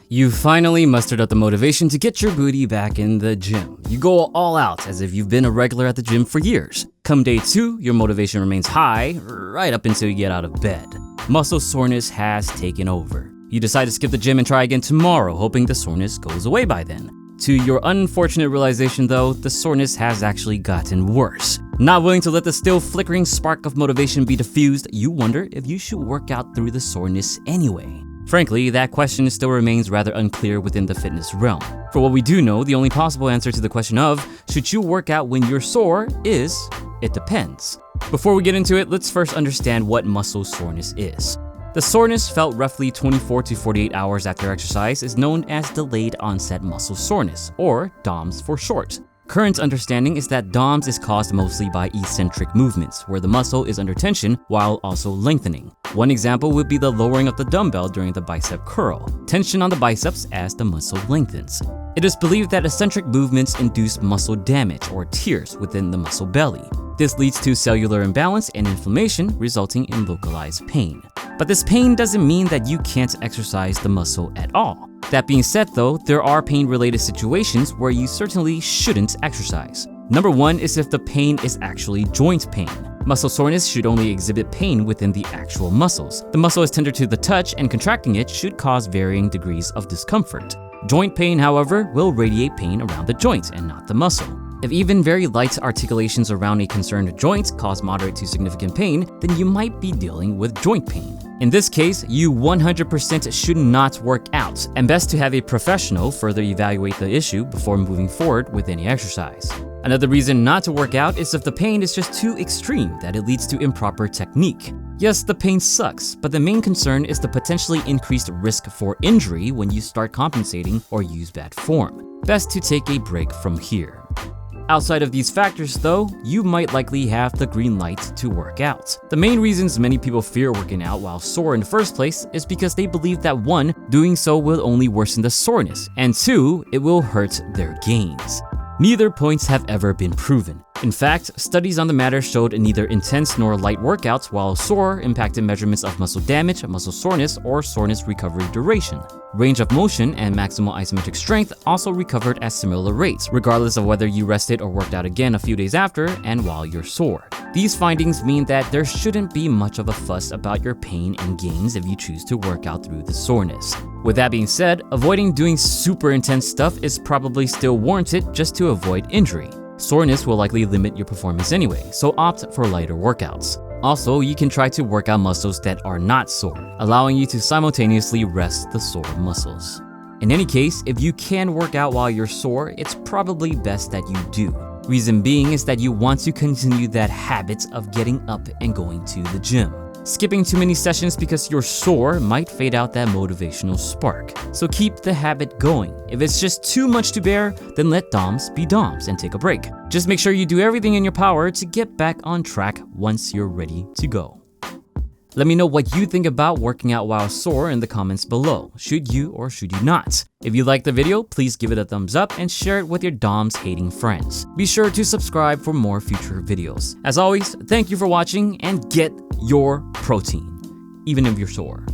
You finally mustered up the motivation to get your booty back in the gym. You go all out as if you've been a regular at the gym for years. Come day 2, your motivation remains high, right up until you get out of bed. Muscle soreness has taken over. You decide to skip the gym and try again tomorrow, hoping the soreness goes away by then. To your unfortunate realization though, the soreness has actually gotten worse. Not willing to let the still flickering spark of motivation be diffused, you wonder if you should work out through the soreness anyway. Frankly, that question still remains rather unclear within the fitness realm. For what we do know, the only possible answer to the question of, should you work out when you're sore, is, it depends. Before we get into it, let's first understand what muscle soreness is. The soreness felt roughly 24 to 48 hours after exercise is known as delayed onset muscle soreness, or DOMS for short. Current understanding is that DOMS is caused mostly by eccentric movements, where the muscle is under tension while also lengthening. One example would be the lowering of the dumbbell during the bicep curl, tension on the biceps as the muscle lengthens. It is believed that eccentric movements induce muscle damage or tears within the muscle belly. This leads to cellular imbalance and inflammation, resulting in localized pain. But this pain doesn't mean that you can't exercise the muscle at all. That being said though, there are pain-related situations where you certainly shouldn't exercise. Number 1 is if the pain is actually joint pain. Muscle soreness should only exhibit pain within the actual muscles. The muscle is tender to the touch and contracting it should cause varying degrees of discomfort. Joint pain, however, will radiate pain around the joint and not the muscle. If even very light articulations around a concerned joint cause moderate to significant pain, then you might be dealing with joint pain. In this case, you 100% should not work out, and best to have a professional further evaluate the issue before moving forward with any exercise. Another reason not to work out is if the pain is just too extreme that it leads to improper technique. Yes, the pain sucks, but the main concern is the potentially increased risk for injury when you start compensating or use bad form. Best to take a break from here. Outside of these factors though, you might likely have the green light to work out. The main reasons many people fear working out while sore in the first place is because they believe that 1, doing so will only worsen the soreness, and 2, it will hurt their gains. Neither points have ever been proven. In fact, studies on the matter showed neither intense nor light workouts while sore impacted measurements of muscle damage, muscle soreness, or soreness recovery duration. Range of motion and maximal isometric strength also recovered at similar rates, regardless of whether you rested or worked out again a few days after and while you're sore. These findings mean that there shouldn't be much of a fuss about your pain and gains if you choose to work out through the soreness. With that being said, avoiding doing super intense stuff is probably still warranted just to avoid injury. Soreness will likely limit your performance anyway, so opt for lighter workouts. Also, you can try to work out muscles that are not sore, allowing you to simultaneously rest the sore muscles. In any case, if you can work out while you're sore, it's probably best that you do. Reason being is that you want to continue that habit of getting up and going to the gym. Skipping too many sessions because you're sore might fade out that motivational spark. So keep the habit going. If it's just too much to bear, then let DOMS be DOMS and take a break. Just make sure you do everything in your power to get back on track once you're ready to go. Let me know what you think about working out while sore in the comments below. Should you or should you not? If you liked the video, please give it a thumbs up and share it with your DOMS-hating friends. Be sure to subscribe for more future videos. As always, thank you for watching and get your protein, even if you're sore.